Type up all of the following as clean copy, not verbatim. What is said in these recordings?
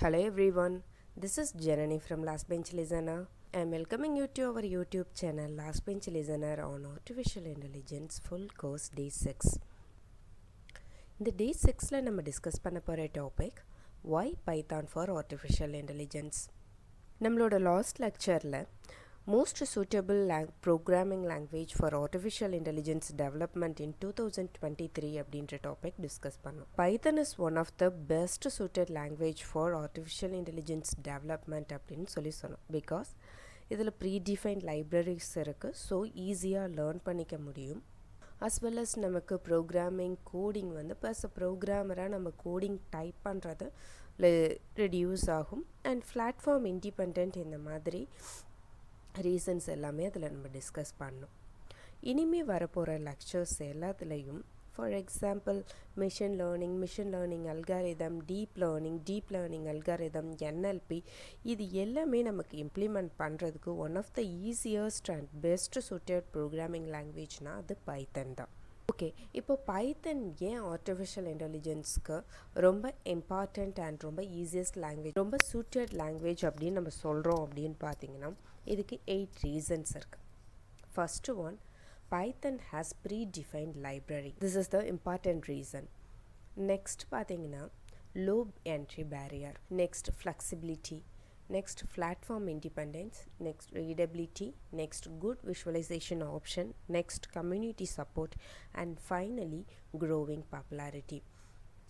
Hello everyone, this is Janani from Last Bench Listener. I am welcoming you to our YouTube channel Last Bench Listener on Artificial Intelligence Full Course Day 6. இந்த Day 6ல நம்ம discuss பண்ண போகிற topic Why Python for Artificial Intelligence. நம்மளோட last லெக்சரில் most suitable programming language for artificial intelligence development in 2023 அப்படின்ற topic discuss பண்ணோம். Python is one of the best suited language for artificial intelligence development அப்படின்னு சொன்னோம். Because இதில் predefined libraries இருக்குது, so ஈஸியாக learn பண்ணிக்க முடியும். அஸ் வெல் அஸ் நமக்கு ப்ரோக்ராமிங் கோடிங் வந்து ப்ளஸ் ப்ரோக்ராமராக நம்ம கோடிங் டைப் பண்ணுறது ரெடியூஸ் ஆகும். அண்ட் பிளாட்ஃபார்ம் இண்டிபெண்ட் இந்த மாதிரி ரீசன்ஸ் எல்லாமே அதில் நம்ம டிஸ்கஸ் பண்ணோம். இனிமேல் வரப்போகிற லெக்சர்ஸ் எல்லாத்துலேயும் for example machine learning algorithm, deep learning algorithm, NLP, இது எல்லாமே நமக்கு இம்ப்ளிமெண்ட் பண்ணுறதுக்கு one of the easiest and best suited programming லாங்குவேஜ்னால் அது பைத்தன் தான். ஓகே, இப்போ பைத்தன் ஏன் ஆர்டிஃபிஷியல் இன்டெலிஜென்ஸ்க்கு ரொம்ப இம்பார்ட்டண்ட் அண்ட் ரொம்ப ஈஸியஸ்ட் லாங்குவேஜ், ரொம்ப சூட்டட் லாங்குவேஜ் அப்படின்னு நம்ம சொல்கிறோம் அப்படின்னு பார்த்தீங்கன்னா இதுக்கு 8 ரீசன்ஸ் இருக்குது. First one, Python has predefined library. This is the important reason. Next பார்த்தீங்கன்னா low entry barrier, next flexibility, next platform independence, next readability, next good visualization option, next community support, and finally growing popularity.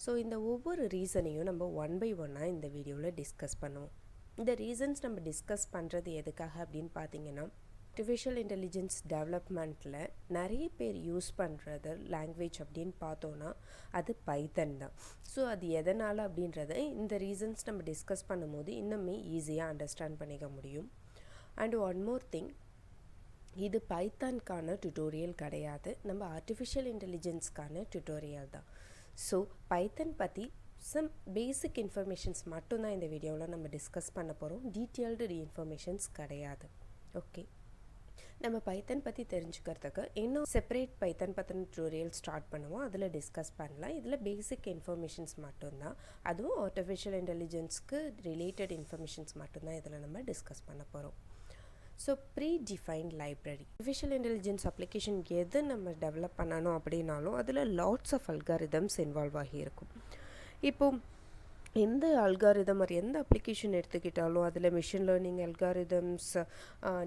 So இந்த ஒவ்வொரு ரீசனையும் நம்ம one by ஒன்னாக இந்த வீடியோவில் discuss பண்ணுவோம். இந்த reasons நம்ம டிஸ்கஸ் பண்ணுறது எதுக்காக அப்படின்னு பார்த்தீங்கன்னா ஆர்டிஃபிஷியல் இன்டெலிஜென்ஸ் டெவலப்மெண்ட்டில் நிறைய பேர் யூஸ் பண்ணுறது லாங்குவேஜ் அப்படின்னு பார்த்தோன்னா அது பைத்தன் தான். ஸோ அது எதனால் அப்படின்றத இந்த ரீசன்ஸ் நம்ம டிஸ்கஸ் பண்ணும்போது இன்னுமே ஈஸியாக அண்டர்ஸ்டாண்ட் பண்ணிக்க முடியும். அண்ட் ஒன் மோர் திங், இது பைத்தான்கான டுட்டோரியல் கிடையாது, நம்ம ஆர்டிஃபிஷியல் இன்டெலிஜென்ஸ்க்கான டுட்டோரியல் தான். ஸோ பைத்தன் பற்றி சம் பேசிக் இன்ஃபர்மேஷன்ஸ் மட்டும்தான் இந்த வீடியோவில் நம்ம டிஸ்கஸ் பண்ண போகிறோம். டீட்டெயில்டு இன்ஃபர்மேஷன்ஸ் கிடையாது. ஓகே, நம்ம பைத்தன் பற்றி தெரிஞ்சுக்கிறதுக்கு இன்னும் செப்பரேட் பைத்தன் பற்றின டுட்டோரியல் ஸ்டார்ட் பண்ணுவோம், அதில் டிஸ்கஸ் பண்ணலாம். இதில் பேசிக் இன்ஃபர்மேஷன்ஸ் மட்டும்தான், அதுவும் ஆர்டிஃபிஷியல் இன்டெலிஜென்ஸ்க்கு ரிலேட்டட் இன்ஃபர்மேஷன்ஸ் மட்டும்தான் இதில் நம்ம டிஸ்கஸ் பண்ண போகிறோம். So predefined library, artificial intelligence application எது நம்ம டெவலப் பண்ணணும் அப்படின்னாலும் அதில் லாட்ஸ் ஆஃப் அல்காரிதம்ஸ் இன்வால்வ் ஆகியிருக்கும். இப்போது எந்த அல்காரிதம் ஒரு எந்த அப்ளிகேஷன் எடுத்துக்கிட்டாலும் அதில் machine learning algorithms,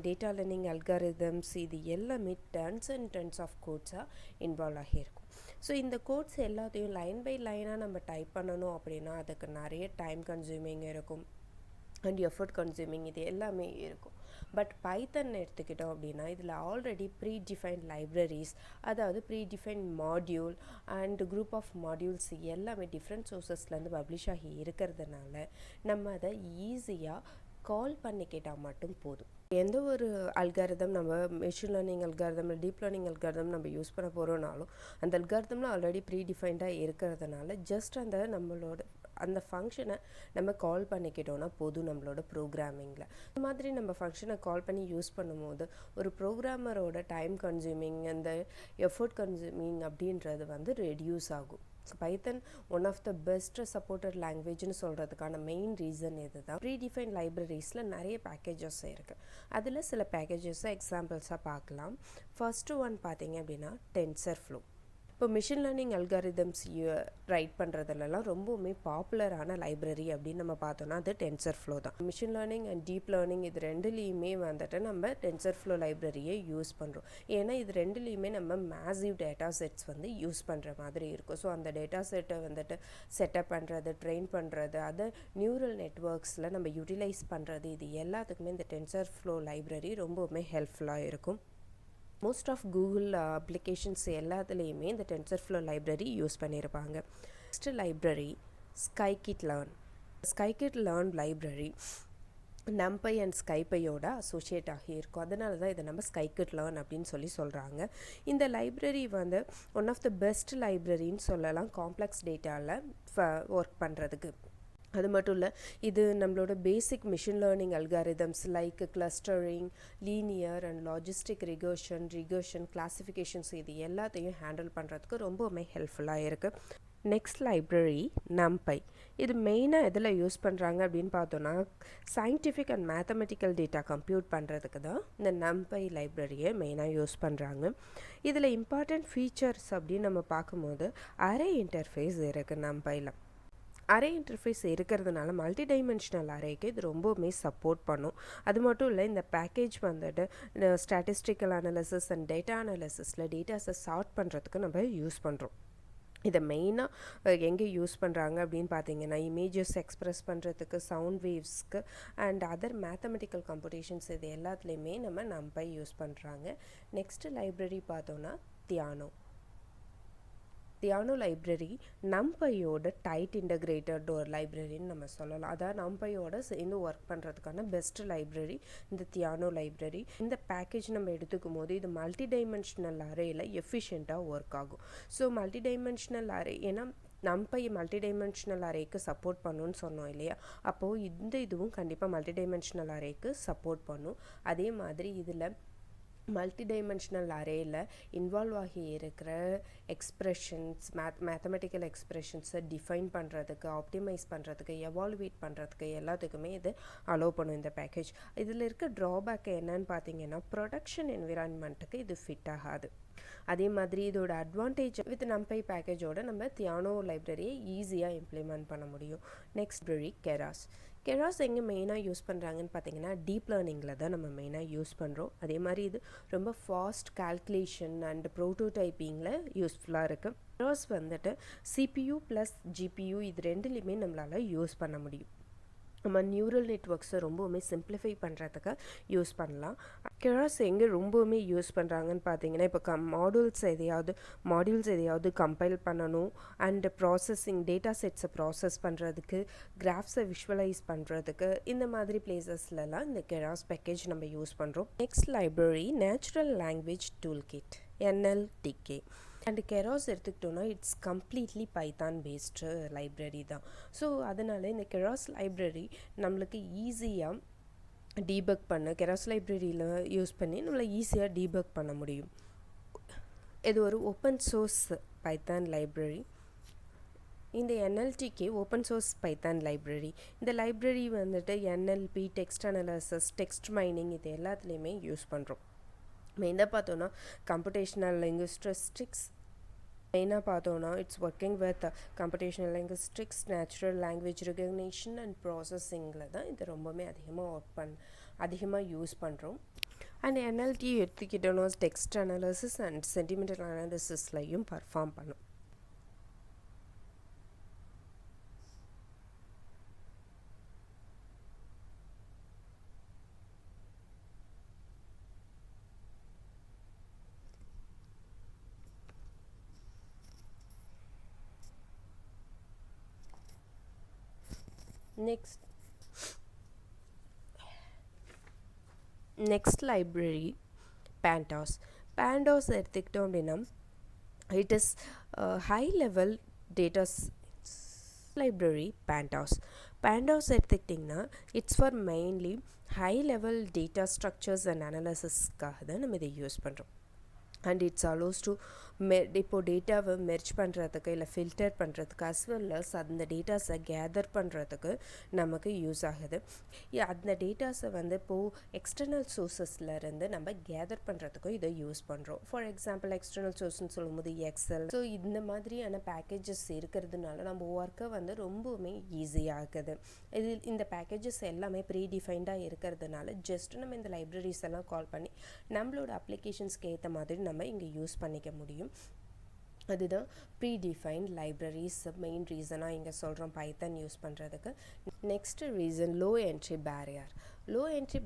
data learning algorithms, இது எல்லாமே டன்ஸ் அண்ட் டன்ஸ் ஆஃப் கோட்ஸாக இன்வால்வ் ஆகியிருக்கும். ஸோ இந்த கோட்ஸ் எல்லாத்தையும் லைன் பை லைனாக நம்ம டைப் பண்ணணும் அப்படின்னா அதுக்கு நிறைய டைம் கன்சியூமிங் இருக்கும் அண்ட் எஃபர்ட் கன்சியூமிங், இது எல்லாமே இருக்கும். பட் பைத்தன் எடுத்துக்கிட்டோம் அப்படின்னா இதில் ஆல்ரெடி ப்ரீடிஃபைன்ட் லைப்ரரிஸ், அதாவது predefined module and group of modules எல்லாமே டிஃப்ரெண்ட் சோர்ஸஸ்லேருந்து பப்ளிஷ் ஆகி இருக்கிறதுனால நம்ம அதை ஈஸியாக கால் பண்ணி கேட்டால் மட்டும் போதும். எந்த ஒரு அல்காரிதம் நம்ம machine learning algorithm, deep learning algorithm நம்ம யூஸ் பண்ண போகிறோம்னாலும் அந்த அல்காரிதமில் ஆல்ரெடி ப்ரீடிஃபைன்டாக இருக்கிறதுனால ஜஸ்ட் அந்த ஃபங்க்ஷனை நம்ம கால் பண்ணிக்கிட்டோன்னா போதும் நம்மளோட ப்ரோக்ராமிங்கில். இந்த மாதிரி நம்ம ஃபங்க்ஷனை கால் பண்ணி யூஸ் பண்ணும்போது ஒரு ப்ரோக்ராமரோட டைம் கன்சியூமிங், அந்த எஃபர்ட் கன்சியூமிங் அப்படின்றது வந்து ரெடியூஸ் ஆகும். So Python one of the best supported லாங்குவேஜ்னு சொல்கிறதுக்கான மெயின் ரீசன் இது தான். ப்ரீடிஃபைன் லைப்ரரிஸில் நிறைய பேக்கேஜஸ் இருக்குது. அதில் சில பேக்கேஜஸை எக்ஸாம்பிள்ஸாக பார்க்கலாம். ஃபர்ஸ்ட்டு ஒன் பார்த்தீங்க அப்படின்னா டென்சர்ஃப்ளோ. இப்போ மிஷின் லேர்னிங் அல்காரிதம்ஸ் ரைட் பண்ணுறதுலலாம் ரொம்பவுமே பாப்புலரான லைப்ரரி அப்படின்னு நம்ம பார்த்தோன்னா அது டென்சர்ஃப்ளோ தான். Machine learning and deep learning இது ரெண்டுலேயுமே வந்துட்டு நம்ம டென்சர்ஃப்ளோ லைப்ரரியை யூஸ் பண்ணுறோம். ஏன்னா இது ரெண்டுலேயுமே நம்ம மேசிவ் டேட்டா செட்ஸ் வந்து யூஸ் பண்ணுற மாதிரி இருக்கும். ஸோ அந்த டேட்டா செட்டை வந்துட்டு செட்டப் பண்ணுறது, ட்ரெயின் பண்ணுறது, அதை நியூரல் நெட்வொர்க்ஸில் நம்ம யூட்டிலைஸ் பண்ணுறது, இது எல்லாத்துக்குமே இந்த டென்சர்ஃப்ளோ லைப்ரரி ரொம்பவுமே ஹெல்ப்ஃபுல்லாக இருக்கும். மோஸ்ட் ஆஃப் கூகுள் அப்ளிகேஷன்ஸ் எல்லாத்துலேயுமே இந்த டென்சர்ஃப்ளோ லைப்ரரி யூஸ் பண்ணியிருப்பாங்க. Next library scikit learn library NumPy and ஸ்கைப்பையோட அசோசியேட் ஆகியிருக்கும். அதனால தான் இதை நம்ம ஸ்கைகிட் லேர்ன் அப்படின்னு சொல்கிறாங்க. இந்த லைப்ரரி வந்து ஒன் ஆஃப் த பெஸ்ட் லைப்ரரின்னு சொல்லலாம் காம்ப்ளெக்ஸ் டேட்டாவில் ஒர்க் பண்ணுறதுக்கு. அது மட்டும் இல்லை, இது நம்மளோட basic machine learning algorithms like clustering, linear and logistic regression, classifications, இது எல்லாத்தையும் ஹேண்டில் பண்ணுறதுக்கு ரொம்பவுமே ஹெல்ப்ஃபுல்லாக இருக்குது. Next library NumPy. இது மெயினாக எதில் யூஸ் பண்ணுறாங்க அப்படின்னு பார்த்தோன்னா scientific and mathematical data compute பண்ணுறதுக்கு தான் இந்த NumPy லைப்ரரியை மெயினாக யூஸ் பண்ணுறாங்க. இதில் இம்பார்ட்டண்ட் ஃபீச்சர்ஸ் அப்படின்னு நம்ம பார்க்கும்போது அரே இன்டர்ஃபேஸ் இருக்குது NumPyல. அரே இன்டர்ஃபேஸ் இருக்கிறதுனால மல்டி டைமென்ஷனல் அரேக்கு இது ரொம்பவுமே சப்போர்ட் பண்ணும். அது மட்டும் இல்லை, இந்த பேக்கேஜ் வந்துட்டு ஸ்டாட்டிஸ்டிக்கல் அனாலிசிஸ் அண்ட் டேட்டா அனாலிசிஸில் டேட்டாஸை சார்ட் பண்ணுறதுக்கு நம்ம யூஸ் பண்ணுறோம். இதை மெயினாக எங்கே யூஸ் பண்ணுறாங்க அப்படின்னு பார்த்தீங்கன்னா இமேஜஸ் எக்ஸ்ப்ரெஸ் பண்ணுறதுக்கு, சவுண்ட் வேவ்ஸ்க்கு அண்ட் அதர் மேத்தமெட்டிக்கல் கம்ப்யூட்டேஷன்ஸ் இது எல்லாத்துலேயுமே நம்ம NumPy யூஸ் பண்ணுறாங்க. நெக்ஸ்ட்டு லைப்ரரி பார்த்தோன்னா தியானோ லைப்ரரி NumPyயோட டைட் இன்டகிரேட்டட் ஒரு லைப்ரரின்னு நம்ம சொல்லலாம். அதாவது NumPyயோட சேர்ந்து ஒர்க் பண்ணுறதுக்கான பெஸ்ட் லைப்ரரி இந்த தியானோ லைப்ரரி. இந்த பேக்கேஜ் நம்ம எடுத்துக்கும் போது இது மல்டி டைமென்ஷனல் அரேயில் எஃபிஷியண்ட்டாக ஒர்க் ஆகும். ஸோ மல்டி டைமென்ஷனல் அரே, ஏன்னா NumPy மல்டி டைமென்ஷனல் அரேக்கு சப்போர்ட் பண்ணுன்னு சொன்னோம் இல்லையா, அப்போது இதுவும் கண்டிப்பாக மல்டி டைமென்ஷனல் அரேக்கு சப்போர்ட் பண்ணும். அதே மாதிரி இதில் மல்டி டைமென்ஷனல் அரேயில் இன்வால்வ் ஆகி இருக்கிற எக்ஸ்ப்ரெஷன்ஸ், மேத்தமெட்டிக்கல் எக்ஸ்ப்ரெஷன்ஸை டிஃபைன் பண்ணுறதுக்கு, ஆப்டிமைஸ் பண்ணுறதுக்கு, எவால்வேட் பண்ணுறதுக்கு எல்லாத்துக்குமே இது அலோவ் பண்ணும் இந்த பேக்கேஜ். இதில் இருக்க ட்ராபேக் என்னன்னு பார்த்தீங்கன்னா ப்ரொடக்ஷன் என்விரான்மெண்ட்டுக்கு இது ஃபிட் ஆகாது. அதே மாதிரி இதோட அட்வான்டேஜ் வித் NumPy பேக்கேஜோட நம்ம தியானோ லைப்ரரியை ஈஸியாக இம்ப்ளிமெண்ட் பண்ண முடியும். நெக்ஸ்ட் லைப்ரரி கெராஸ் எங்கே மெயினாக யூஸ் பண்ணுறாங்கன்னு பார்த்தீங்கன்னா டீப் லேர்னிங்கில் தான் நம்ம மெயினாக யூஸ் பண்ணுறோம். அதே மாதிரி இது ரொம்ப ஃபாஸ்ட் கால்குலேஷன் அண்ட் ப்ரோட்டோடைப்பிங்கில் யூஸ்ஃபுல்லாக இருக்குது. கெராஸ் வந்துட்டு CPU ப்ளஸ் GPU இது ரெண்டுலேயுமே நம்மளால் யூஸ் பண்ண முடியும். நம்ம நியூரல் நெட்ஒர்க்ஸை ரொம்பவுமே சிம்பிளிஃபை பண்ணுறதுக்கு யூஸ் பண்ணலாம். கெராஸ் எங்கே ரொம்பவுமே யூஸ் பண்ணுறாங்கன்னு பார்த்தீங்கன்னா இப்போ மாடியூல்ஸ் எதையாவது கம்பைல் பண்ணணும் அண்ட் ப்ராசஸிங் டேட்டா செட்ஸை ப்ராசஸ் பண்ணுறதுக்கு, கிராஃப்ஸை விஷுவலைஸ் பண்ணுறதுக்கு, இந்த மாதிரி பிளேசஸ்லலாம் இந்த கெராஸ் பேக்கேஜ் நம்ம யூஸ் பண்ணுறோம். Next library natural language toolkit NLTK. And Keras எடுத்துக்கிட்டோன்னா it's completely Python based library தான். ஸோ அதனால் இந்த கெராஸ் லைப்ரரி நம்மளுக்கு ஈஸியாக டீபக் கெராஸ் லைப்ரரியில் யூஸ் பண்ணி நம்மளை ஈஸியாக டீபக் பண்ண முடியும். இது ஒரு ஓப்பன் சோர்ஸ் பைத்தான் லைப்ரரி. இந்த NLTK open source Python library. இந்த லைப்ரரி வந்துட்டு NLP, text analysis, text mining இது எல்லாத்துலேயுமே யூஸ் பண்ணுறோம். மெயினாக பார்த்தோன்னா computational linguistics it's working with computational linguistics, natural language recognition and ப்ராசஸிங்கில் தான் இது ரொம்பவுமே அதிகமாக யூஸ் பண்ணுறோம். அண்ட் NLT எடுத்துக்கிட்டோன்னா டெக்ஸ்ட் அனாலிசிஸ் அண்ட் சென்டிமெண்டல் அனாலிசிஸ்லையும் பர்ஃபார்ம் பண்ணும். நெக்ஸ்ட் லைப்ரரி பேண்டாஸ் எடுத்துக்கிட்டோம் அப்படின்னா it is high level datas library. Pandas எடுத்துக்கிட்டிங்கன்னா it's for mainly high level data structures and அனாலிசிஸ்க்காக தான் நம்ம இதை யூஸ் பண்ணுறோம். அண்ட் இட்ஸ் அலோஸ் டு இப்போது டேட்டாவை மெர்ஜ் பண்ணுறதுக்கு இல்லை ஃபில்டர் பண்ணுறதுக்கு அஸ் வெல் அஸ் அந்த டேட்டாஸை கேதர் பண்ணுறதுக்கு நமக்கு யூஸ் ஆகுது. அந்த டேட்டாஸை இப்போது எக்ஸ்டர்னல் சோர்ஸஸ்லேருந்து நம்ம கேதர் பண்ணுறதுக்கும் இதை யூஸ் பண்ணுறோம். ஃபார் எக்ஸாம்பிள் எக்ஸ்டர்னல் சோர்ஸ்ன்னு சொல்லும்போது எக்ஸல். ஸோ இந்த மாதிரியான பேக்கேஜஸ் இருக்கிறதுனால நம்ம ஒர்க்கை ரொம்பவுமே ஈஸியாகுது. இந்த பேக்கேஜஸ் எல்லாமே ப்ரீ டிஃபைன்டாக இருக்கிறதுனால ஜஸ்ட் நம்ம இந்த லைப்ரரிஸ் எல்லாம் கால் பண்ணி நம்மளோட அப்ளிகேஷன்ஸ்க்கு ஏற்ற மாதிரி நம்ம இங்கே யூஸ் பண்ணிக்க முடியும். அதுதான் ப்ரீடிஃபைன்ட் லைப்ரரிஸ் மெயின் ரீசனாக இங்கே சொல்கிறோம் பைத்தன் யூஸ் பண்ணுறதுக்கு. Next reason low entry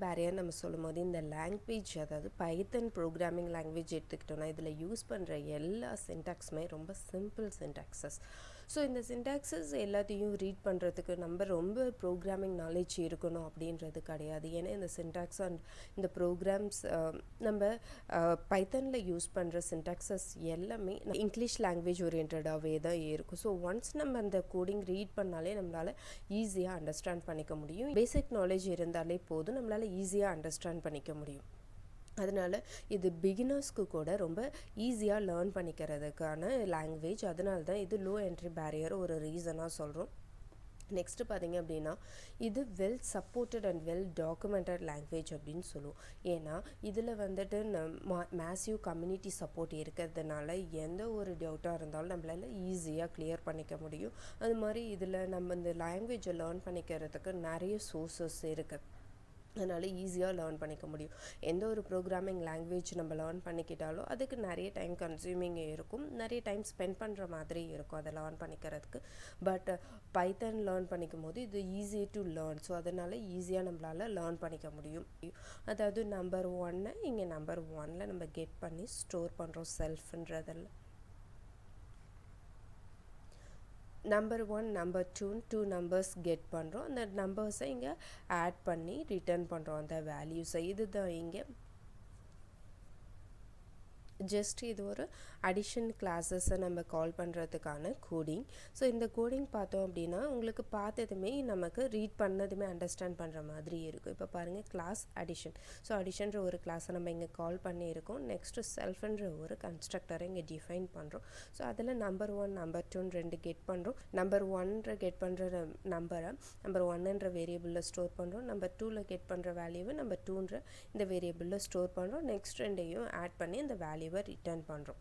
barrier நம்ம சொல்லும் போது இந்த லாங்குவேஜ், அதாவது பைத்தன் ப்ரோக்ராமிங் லாங்குவேஜ் எடுத்துக்கிட்டோன்னா இதில் யூஸ் பண்ணுற எல்லா சின்டாக்ஸுமே ரொம்ப சிம்பிள் சின்டாக்ஸஸ். ஸோ இந்த சின்டாக்ஸஸ் எல்லாத்தையும் ரீட் பண்ணுறதுக்கு நம்ம ரொம்ப ப்ரோக்ராமிங் நாலேஜ் இருக்கணும் அப்படின்றது கிடையாது. ஏன்னா இந்த சின்டாக்ஸ் அண்ட் இந்த ப்ரோக்ராம்ஸ் நம்ம பைத்தனில் யூஸ் பண்ணுற சின்டாக்ஸஸ் எல்லாமே இங்கிலீஷ் லாங்குவேஜ் ஓரியன்டாகவே தான் இருக்கும். ஸோ ஒன்ஸ் நம்ம அந்த கோடிங் ரீட் பண்ணாலே நம்மளால் ஈஸியாக அண்டர்ஸ்டாண்ட் பண்ணிக்க முடியும். பேசிக் நாலேஜ் இருந்தாலே போதும், நம்மளால் ஈஸியாக அண்டர்ஸ்டாண்ட் பண்ணிக்க முடியும். அதனால் இது பிகினர்ஸ்க்கு கூட ரொம்ப ஈஸியாக லேர்ன் பண்ணிக்கிறதுக்கான லாங்குவேஜ். அதனால தான் இது லோ என்ட்ரி பேரியர் ஒரு ரீசனாக சொல்கிறோம். நெக்ஸ்ட்டு பார்த்திங்க அப்படின்னா இது well supported and well documented language அப்படின்னு சொல்லுவோம். ஏன்னா இதில் வந்துட்டு மேசிவ் கம்யூனிட்டி சப்போர்ட் இருக்கிறதுனால எந்த ஒரு டவுட்டாக இருந்தாலும் நம்மளால் ஈஸியாக கிளியர் பண்ணிக்க முடியும். அது மாதிரி இதில் நம்ம இந்த லாங்குவேஜை லேர்ன் பண்ணிக்கிறதுக்கு நிறைய சோர்சஸ் இருக்குது. அதனால் ஈஸியாக லேர்ன் பண்ணிக்க முடியும். எந்த ஒரு ப்ரோக்ராமிங் லாங்குவேஜ் நம்ம லேர்ன் பண்ணிக்கிட்டாலும் அதுக்கு நிறைய டைம் கன்சியூமிங் இருக்கும், நிறைய டைம் ஸ்பெண்ட் பண்ணுற மாதிரி இருக்கும் அதை லேர்ன் பண்ணிக்கிறதுக்கு. பட் பைத்தன் லேர்ன் பண்ணிக்கும் போது இது ஈஸி டு லேர்ன். ஸோ அதனால் ஈஸியாக நம்மளால் லேர்ன் பண்ணிக்க முடியும். அதாவது நம்பர் 1 இங்கே நம்பர் 1 நம்ம கெட் பண்ணி ஸ்டோர் பண்ணுறோம் செல்ஃப்ன்றதில். நம்பர் 1 நம்பர் 2 நம்பர்ஸ் கெட் பண்ணுறோம். அந்த நம்பர்ஸை இங்கே ஆட் பண்ணி ரிட்டர்ன் பண்ணுறோம் அந்த வேல்யூஸை. இதுதான் இங்கே ஜஸ்ட் இது ஒரு அடிஷன் கிளாஸஸை நம்ம கால் பண்ணுறதுக்கான கோடிங். ஸோ இந்த கோடிங் பார்த்தோம் அப்படின்னா உங்களுக்கு பார்த்ததுமே நமக்கு ரீட் பண்ணதுமே அண்டர்ஸ்டாண்ட் பண்ணுற மாதிரி இருக்கும். இப்போ பாருங்கள் கிளாஸ் அடிஷன். ஸோ அடிஷன்ற ஒரு கிளாஸை நம்ம இங்கே கால் பண்ணியிருக்கோம். நெக்ஸ்ட்டு செல்ஃப்ன்ற ஒரு கன்ஸ்ட்ரக்டரை இங்கே டிஃபைன் பண்ணுறோம். ஸோ அதில் நம்பர் 1 நம்பர் 2 2 கெட் பண்ணுறோம். நம்பர் 1 கெட் பண்ணுற நம்பரை நம்பர் 1ன்ற வேரியபிளில் ஸ்டோர் பண்ணுறோம். நம்பர் 2 கெட் பண்ணுற வேல்யூவை நம்பர் 2ன்ற இந்த வேரியபிளில் ஸ்டோர் பண்ணுறோம். நெக்ஸ்ட் ரெண்டையும் ஆட் பண்ணி இந்த வேல்யூவை ரிட்டர்ன் பண்ணுறோம்.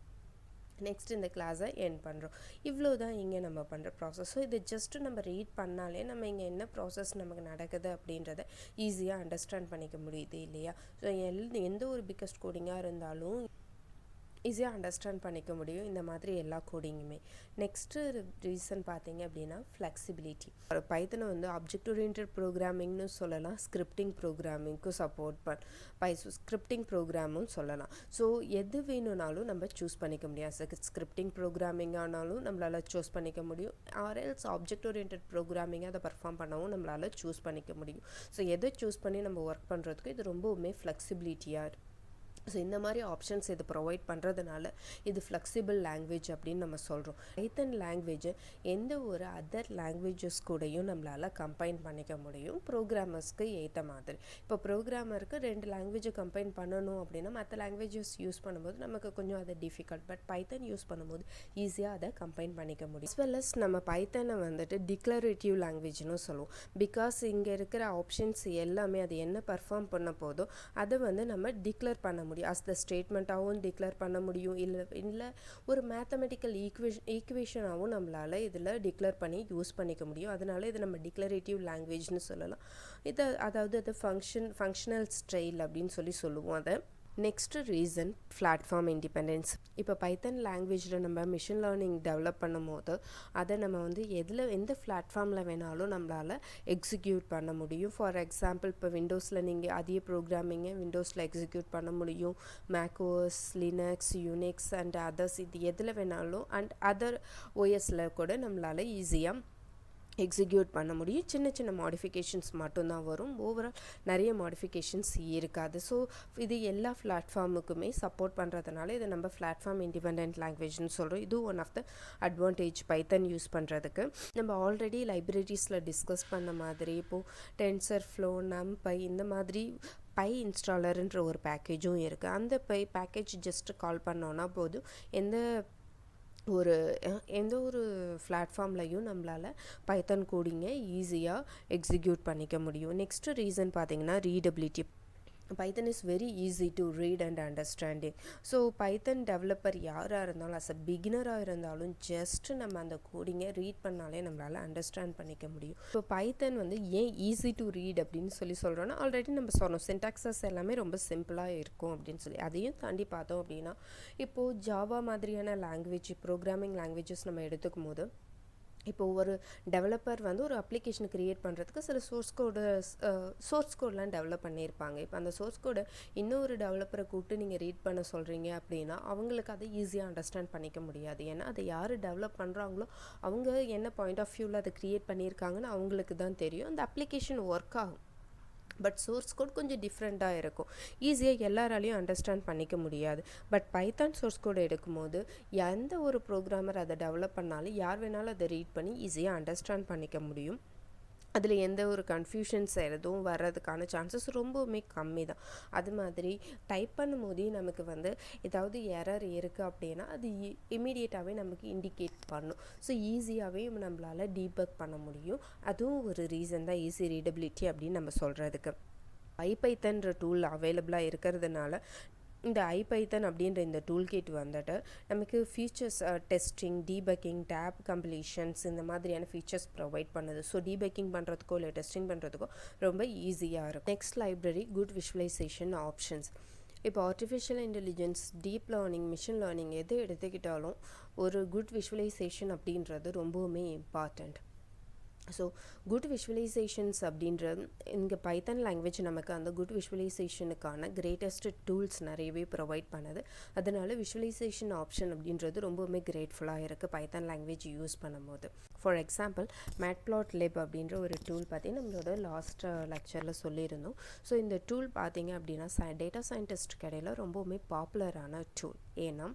நெக்ஸ்ட் இந்த கிளாஸை எண்ட் பண்ணுறோம். இவ்வளோ தான் இங்கே நம்ம பண்ணுற ப்ராசஸ். ஸோ இது ஜஸ்ட்டு நம்ம ரீட் பண்ணாலே நம்ம இங்கே என்ன ப்ராசஸ் நமக்கு நடக்குது அப்படின்றத ஈஸியாக அண்டர்ஸ்டாண்ட் பண்ணிக்க முடியுது இல்லையா? ஸோ எந்த ஒரு பிக்கஸ்ட் கோடிங்காக இருந்தாலும் ஈஸியாக அண்டர்ஸ்டாண்ட் பண்ணிக்க முடியும் இந்த மாதிரி எல்லா கோடிங்குமே. நெக்ஸ்ட்டு ரீசன் பார்த்தீங்க அப்படின்னா ஃப்ளெக்சிபிலிட்டி. பைத்தனை வந்து ஆப்ஜெக்ட் ஓரியன்டட் ப்ரோக்ராமிங்னு சொல்லலாம், ஸ்கிரிப்டிங் ப்ரோக்ராமிங்க்கும் சப்போர்ட் ஸ்கிரிப்டிங் ப்ரோக்ராமும் சொல்லலாம். ஸோ எது வேணும்னாலும் நம்ம சூஸ் பண்ணிக்க முடியும். ஸ்கிரிப்டிங் ப்ரோக்ராமிங் ஆனாலும் நம்மளால் சூஸ் பண்ணிக்க முடியும், ஆர்எல்ஸ் ஆப்ஜெக்ட் ஓரியன்டட் ப்ரோக்ராமிங்கை அதை பர்ஃபார்ம் பண்ணவும் நம்மளால் சூஸ் பண்ணிக்க முடியும். ஸோ எதை சூஸ் பண்ணி நம்ம ஒர்க் பண்ணுறதுக்கு இது ரொம்பவுமே ஃப்ளெக்சிபிலிட்டியாக இருக்குது. ஸோ இந்த மாதிரி ஆப்ஷன்ஸ் இது ப்ரொவைட் பண்ணுறதுனால இது ஃப்ளெக்சிபிள் லாங்குவேஜ் அப்படின்னு நம்ம சொல்கிறோம். பைத்தன் லாங்குவேஜை எந்த ஒரு அதர் லாங்குவேஜஸ் கூடயும் நம்மளால் கம்பைன் பண்ணிக்க முடியும் ப்ரோக்ராமர்ஸ்க்கு ஏற்ற மாதிரி. இப்போ ப்ரோக்ராமருக்கு 2 லாங்குவேஜை கம்பைன் பண்ணணும் அப்படின்னா மற்ற லாங்குவேஜஸ் யூஸ் பண்ணும்போது நமக்கு கொஞ்சம் அது டிஃபிகல்ட். பட் பைத்தன் யூஸ் பண்ணும்போது ஈஸியாக அதை கம்பைன் பண்ணிக்க முடியும். அஸ் வெல் அஸ் நம்ம பைத்தனை வந்துட்டு டிக்ளரேட்டிவ் லாங்குவேஜ்னு சொல்லுவோம். பிகாஸ் இங்கே இருக்கிற ஆப்ஷன்ஸ் எல்லாமே அது என்ன பர்ஃபார்ம் பண்ண போதோ அதை வந்து நம்ம டிக்ளேர் பண்ண முடியும். அஸ் த ஸ்டேட்மெண்ட்டாகவும் டிக்ளேர் பண்ண முடியும், இல்லை ஒரு மேத்தமெட்டிக்கல் ஈக்குவேஷனாகவும் நம்மளால் இதில் டிக்ளேர் பண்ணி யூஸ் பண்ணிக்க முடியும். அதனால இது நம்ம டிக்ளரேட்டிவ் லாங்குவேஜ்னு சொல்லலாம். அதாவது அது ஃபங்க்ஷனல் ஸ்டைல் அப்படின்னு சொல்லுவோம் அதை. Next reason platform independence. இப்போ பைத்தன் லாங்குவேஜில் நம்ம மிஷின் லேர்னிங் டெவலப் பண்ணும் போது அதை நம்ம வந்து எந்த பிளாட்ஃபார்மில் வேணாலும் நம்மளால் எக்ஸிக்யூட் பண்ண முடியும். ஃபார் எக்ஸாம்பிள் இப்போ விண்டோஸில் நீங்கள் அதே ப்ரோக்ராமிங்கை விண்டோஸில் எக்ஸிக்யூட் பண்ண முடியும், macOS, Linux, Unix and others, இது எதில் வேணாலும் அண்ட் அதர் ஓஎஸில் கூட நம்மளால் ஈஸியாக எக்ஸிக்யூட் பண்ண முடியும். சின்ன மாடிஃபிகேஷன்ஸ் மட்டும்தான் வரும், ஓவரால் நிறைய மாடிஃபிகேஷன்ஸ் இருக்காது. ஸோ இது எல்லா பிளாட்ஃபார்முக்குமே சப்போர்ட் பண்ணுறதுனால இதை நம்ம பிளாட்ஃபார்ம் இண்டிபெண்ட் லாங்குவேஜ்னு சொல்கிறோம். இது one of the advantage Python use பண்ணுறதுக்கு. நம்ம ஆல்ரெடி லைப்ரரிஸில் டிஸ்கஸ் பண்ண மாதிரி இப்போது டென்சர்ஃப்ளோ, நம்பை இந்த மாதிரி பை இன்ஸ்டாலருன்ற ஒரு பேக்கேஜும் இருக்குது. அந்த பை பேக்கேஜ் ஜஸ்ட்டு கால் பண்ணோன்னா போதும் எந்த ஒரு பிளாட்ஃபார்ம்லையும் நம்மளால் பைத்தன் கோடிங்கை ஈஸியாக எக்ஸிக்யூட் பண்ணிக்க முடியும். நெக்ஸ்ட்டு ரீசன் பார்த்திங்கன்னா readability. Python is very easy to read and understanding. So Python developer யாராக இருந்தாலும் அஸ் அ பிகினராக இருந்தாலும் ஜஸ்ட்டு நம்ம அந்த கோடிங்கை ரீட் பண்ணாலே நம்மளால் அண்டர்ஸ்டாண்ட் பண்ணிக்க முடியும். ஸோ பைத்தன் வந்து ஏன் ஈஸி டு ரீட் அப்படின்னு சொல்கிறோன்னா ஆல்ரெடி நம்ம சொன்னோம், சின்டாக்சஸ் எல்லாமே ரொம்ப சிம்பிளாக இருக்கும் அப்படின்னு சொல்லி. அதையும் தாண்டி பார்த்தோம் அப்படின்னா இப்போது ஜாவா மாதிரியான லாங்குவேஜ் ப்ரோக்ராமிங் லாங்குவேஜஸ் நம்ம எடுத்துக்கும் போது இப்போ ஒரு டெவலப்பர் வந்து ஒரு அப்ளிகேஷன் க்ரியேட் பண்ணுறதுக்கு சில சோர்ஸ் கோடெலாம் டெவலப் பண்ணியிருப்பாங்க. இப்போ அந்த சோர்ஸ் கோடை இன்னொரு டெவலப்பரை கூப்பிட்டு நீங்கள் ரீட் பண்ண சொல்கிறீங்க அப்படின்னா அவங்களுக்கு அதை ஈஸியாக அண்டர்ஸ்டாண்ட் பண்ணிக்க முடியாது. ஏன்னா அதை யார் டெவலப் பண்ணுறாங்களோ அவங்க என்ன பாயிண்ட் ஆஃப் வியூவில் அதை க்ரியேட் பண்ணியிருக்காங்கன்னு அவங்களுக்கு தான் தெரியும். அந்த அப்ளிகேஷன் ஒர்க் ஆகும். பட் சோர்ஸ் கோட் கொஞ்சம் டிஃப்ரெண்ட்டாக இருக்கும், ஈஸியாக எல்லாராலையும் அண்டர்ஸ்டாண்ட் பண்ணிக்க முடியாது. பட் பைத்தான் சோர்ஸ் கோட் எடுக்கும்போது எந்த ஒரு ப்ரோக்ராமர் அதை டெவலப் பண்ணாலும் யார் வேணாலும் அதை ரீட் பண்ணி ஈஸியாக அண்டர்ஸ்டாண்ட் பண்ணிக்க முடியும். அதில் எந்த ஒரு கன்ஃபியூஷன்ஸ் எதுவும் வர்றதுக்கான சான்சஸ் ரொம்பவுமே கம்மி தான். அது மாதிரி டைப் பண்ணும்போதே நமக்கு வந்து ஏதாவது எரர் இருக்குது அப்படின்னா அது இமீடியட்டாகவே நமக்கு இண்டிகேட் பண்ணும். ஸோ ஈஸியாகவே நம்மளால் டீபக் பண்ண முடியும். அதுவும் ஒரு ரீசன் தான் ஈஸி ரீடபிலிட்டி அப்படின்னு நம்ம சொல்கிறதுக்கு. ஐபைத்தன்ற டூல் அவைலபிளாக இருக்கிறதுனால இந்த ஐபைத்தன் அப்படின்ற இந்த டூல் கிட் வந்துட்டு நமக்கு features testing, debugging, tab completions இந்த மாதிரியான ஃபீச்சர்ஸ் ப்ரொவைட் பண்ணுது. ஸோ டீபக்கிங் பண்ணுறதுக்கோ இல்லை டெஸ்டிங் பண்ணுறதுக்கோ ரொம்ப ஈஸியாக இருக்கும். Next library good visualization options. இப்போ artificial intelligence, deep learning, machine learning எது எடுத்துக்கிட்டாலும் ஒரு குட் விஷுவலைசேஷன் அப்படின்றது ரொம்பவுமே இம்பார்ட்டண்ட். ஸோ குட் விஷுவலைசேஷன்ஸ் அப்படின்ற இங்கே பைத்தன் லாங்குவேஜ் நமக்கு அந்த குட் விஷுவலைசேஷனுக்கான கிரேட்டஸ்ட் டூல்ஸ் நிறையவே ப்ரொவைட் பண்ணுது. அதனால விஷுவலைசேஷன் ஆப்ஷன் அப்படின்றது ரொம்பவுமே கிரேட்ஃபுல்லாக இருக்குது பைத்தன் லாங்குவேஜ் யூஸ் பண்ணும்போது. ஃபார் எக்ஸாம்பிள் மேட்ப்ளாட்லிப் அப்படின்ற ஒரு டூல் பார்த்தீங்கன்னா நம்மளோட லாஸ்ட் லெக்சரில் சொல்லியிருந்தோம். ஸோ இந்த டூல் பார்த்தீங்க அப்படின்னா டேட்டா சயின்டிஸ்ட் கடையில் ரொம்பவுமே பாப்புலரான டூல். ஏன்னா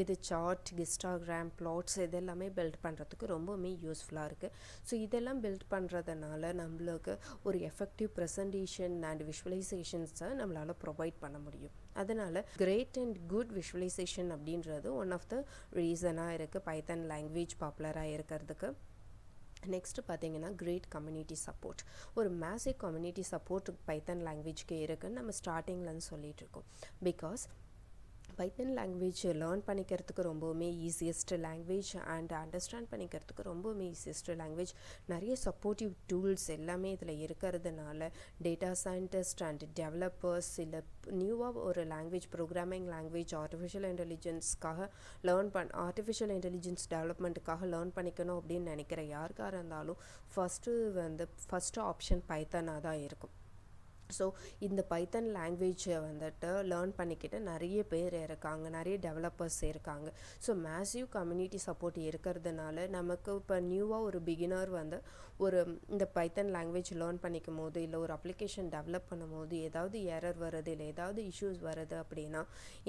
இது சார்ட், ஹிஸ்டாகிராம், பிளாட்ஸ் இதெல்லாமே பில்ட் பண்ணுறதுக்கு ரொம்பவுமே யூஸ்ஃபுல்லாக இருக்குது. ஸோ இதெல்லாம் பில்ட் பண்ணுறதுனால நம்மளுக்கு ஒரு எஃபெக்டிவ் ப்ரெசன்டேஷன் அண்ட் விஷுவலைசேஷன்ஸை நம்மளால் ப்ரொவைட் பண்ண முடியும். அதனால் கிரேட் அண்ட் குட் விஷுவலைசேஷன் அப்படின்றது ஒன் ஆஃப் த ரீசனாக இருக்குது பைத்தன் லாங்குவேஜ் பாப்புலராக இருக்கிறதுக்கு. நெக்ஸ்ட்டு பார்த்தீங்கன்னா கிரேட் கம்யூனிட்டி சப்போர்ட். ஒரு மேசிவ் கம்யூனிட்டி சப்போர்ட் பைத்தன் லாங்குவேஜ்க்கு இருக்குதுன்னு நம்ம ஸ்டார்டிங்லேருந்து சொல்லிகிட்டு இருக்கோம். பிகாஸ் பைத்தன் லாங்குவேஜ் லேர்ன் பண்ணிக்கிறதுக்கு ரொம்பவுமே ஈஸியஸ்ட் லாங்குவேஜ் அண்ட் அண்டர்ஸ்டாண்ட் பண்ணிக்கிறதுக்கு ரொம்பவுமே ஈஸியஸ்ட் லாங்குவேஜ். நிறைய சப்போர்ட்டிவ் டூல்ஸ் எல்லாமே இதில் இருக்கிறதுனால டேட்டா சயின்டிஸ்ட் அண்ட் டெவலப்பர்ஸ் இல்லை நியூவாக ஒரு லாங்குவேஜ் ப்ரோக்ராமிங் லாங்குவேஜ் ஆர்டிஃபிஷியல் இன்டெலிஜென்ஸ்க்காக ஆர்டிஃபிஷியல் இன்டெலிஜென்ஸ் டெவலப்மெண்ட்டுக்காக லேர்ன் பண்ணிக்கணும் அப்படின்னு நினைக்கிற யாருக்காக இருந்தாலும் ஃபஸ்ட்டு ஆப்ஷன் பைத்தனாக தான் இருக்கும். ஸோ இந்த பைத்தன் லாங்குவேஜை வந்துட்டு லேர்ன் பண்ணிக்கிட்டு நிறைய பேர் இருக்காங்க, நிறைய டெவலப்பர்ஸ் இருக்காங்க. ஸோ மேசிவ் கம்யூனிட்டி சப்போர்ட் இருக்கிறதுனால நமக்கு இப்போ நியூவாக ஒரு பிகினர் வந்து இந்த பைத்தன் லாங்குவேஜ் லேர்ன் பண்ணிக்கும் போது இல்லை ஒரு அப்ளிகேஷன் டெவலப் பண்ணும் போது ஏதாவது எரர் வருது இல்லை ஏதாவது இஷ்யூஸ் வருது அப்படின்னா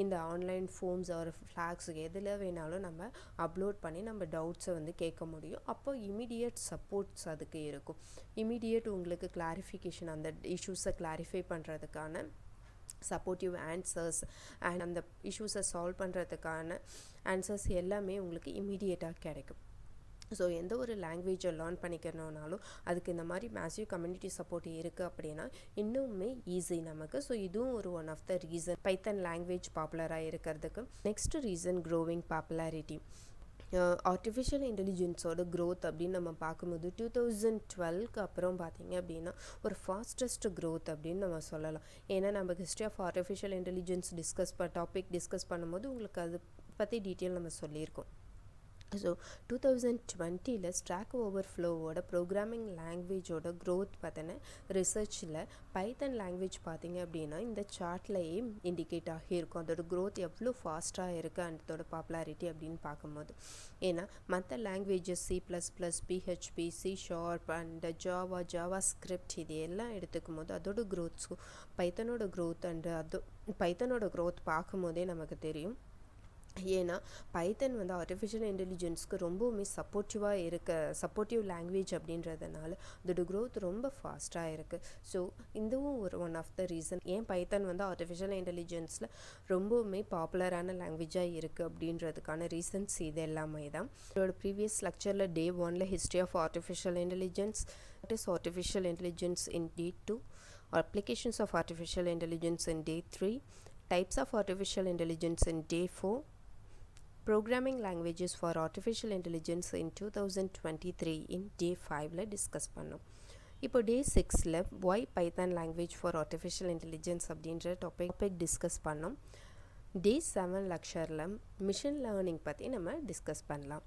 இந்த ஆன்லைன் ஃபார்ம்ஸ் ஒரு ஃப்ளாக்ஸ் எதில் வேணாலும் நம்ம அப்லோட் பண்ணி நம்ம டவுட்ஸை வந்து கேட்க முடியும். அப்போ இமீடியட் சப்போர்ட்ஸ் அதுக்கு இருக்கும். இமீடியட் உங்களுக்கு கிளாரிஃபிகேஷன் அந்த இஷ்யூஸை கிளாரிஃபை பண்ணுறதுக்கான சப்போர்ட்டிவ் ஆன்சர்ஸ் அண்ட் அந்த இஷ்யூஸை சால்வ் பண்ணுறதுக்கான ஆன்சர்ஸ் எல்லாமே உங்களுக்கு இமீடியட்டாக கிடைக்கும். ஸோ எந்த ஒரு லாங்குவேஜை லேர்ன் பண்ணிக்கணுன்னாலும் அதுக்கு இந்த மாதிரி மேசிவ் கம்யூனிட்டி சப்போர்ட் இருக்குது அப்படின்னா இன்னுமே ஈஸி நமக்கு. ஸோ இதுவும் ஒரு one of the reason Python language பாப்புலராக இருக்கிறதுக்கு. Next reason growing popularity. Artificial இன்டெலிஜென்ஸோட க்ரோத் அப்படின்னு நம்ம பார்க்கும்போது 2012க்கு அப்புறம் பார்த்திங்க அப்படின்னா ஒரு ஃபாஸ்டஸ்ட் க்ரோத் அப்படின்னு நம்ம சொல்லலாம். ஏன்னா நம்ம history of artificial intelligence topic discuss பண்ணும்போது உங்களுக்கு அதை பற்றி டீட்டெயில் நம்ம சொல்லியிருக்கோம். ஸோ 2020 ஸ்டாக் ஓவர்ஃப்ளோவோட ப்ரோக்ராமிங் லாங்குவேஜோட க்ரோத் பார்த்தோன்னா ரிசர்ச்சில் பைத்தன் லாங்குவேஜ் பார்த்திங்க அப்படின்னா இந்த சார்ட்லேயே இண்டிகேட் ஆகியிருக்கும் அதோட க்ரோத் எவ்வளோ ஃபாஸ்ட்டாக இருக்குது அண்ட் அதோட பாப்புலாரிட்டி அப்படின்னு பார்க்கும்போது. ஏன்னா மற்ற languages C++, PHP, C# and Java script இது எல்லாம் எடுத்துக்கும் போது அதோட க்ரோத்ஸும் பைத்தனோட க்ரோத் பைத்தனோட க்ரோத் பார்க்கும் போதே நமக்கு தெரியும். ஏன்னா பைத்தன் வந்து ஆர்டிஃபிஷியல் இன்டெலிஜென்ஸ்க்கு ரொம்பவுமே சப்போர்ட்டிவ் லாங்குவேஜ் அப்படின்றதுனால அதோட க்ரோத் ரொம்ப ஃபாஸ்ட்டாக இருக்குது. ஸோ இதுவும் ஒரு ஒன் ஆஃப் த ரீசன் ஏன் பைத்தன் வந்து ஆர்டிஃபிஷியல் இன்டெலிஜென்ஸில் ரொம்பவுமே பாப்புலரான லாங்குவேஜாக இருக்குது அப்படின்றதுக்கான ரீசன்ஸ் இது எல்லாமே தான். இதோட ப்ரீவியஸ் லெக்சரில் Day 1 history of artificial intelligence, what is artificial intelligence in Day 2, applications of artificial intelligence in Day 3, types of artificial intelligence in Day 4, programming languages for artificial intelligence in 2023 in Day 5 discuss பண்ணோம். இப்போ Day 6 why Python language for artificial intelligence அப்படின்ற topic discuss பண்ணோம். Day 7 லெக்சரில் machine learning பற்றி நம்ம discuss பண்ணலாம்.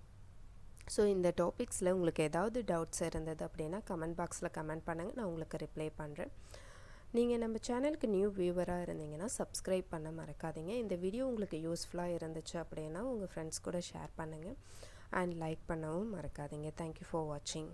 So இந்த டாபிக்ஸில் உங்களுக்கு ஏதாவது டவுட்ஸ் இருந்தது அப்படின்னா கமெண்ட் பாக்ஸில் கமெண்ட் பண்ணுங்கள், நான் உங்களுக்கு ரிப்ளை பண்ணுறேன். நீங்கள் நம்ம சேனலுக்கு நியூ வியூவராக இருந்தீங்கன்னா சப்ஸ்கிரைப் பண்ண மறக்காதீங்க. இந்த வீடியோ உங்களுக்கு யூஸ்ஃபுல்லாக இருந்துச்சு அப்படின்னா உங்கள் ஃப்ரெண்ட்ஸ் கூட ஷேர் பண்ணுங்கள் அண்ட் லைக் பண்ணவும் மறக்காதீங்க. தேங்க்யூ ஃபார் வாட்சிங்.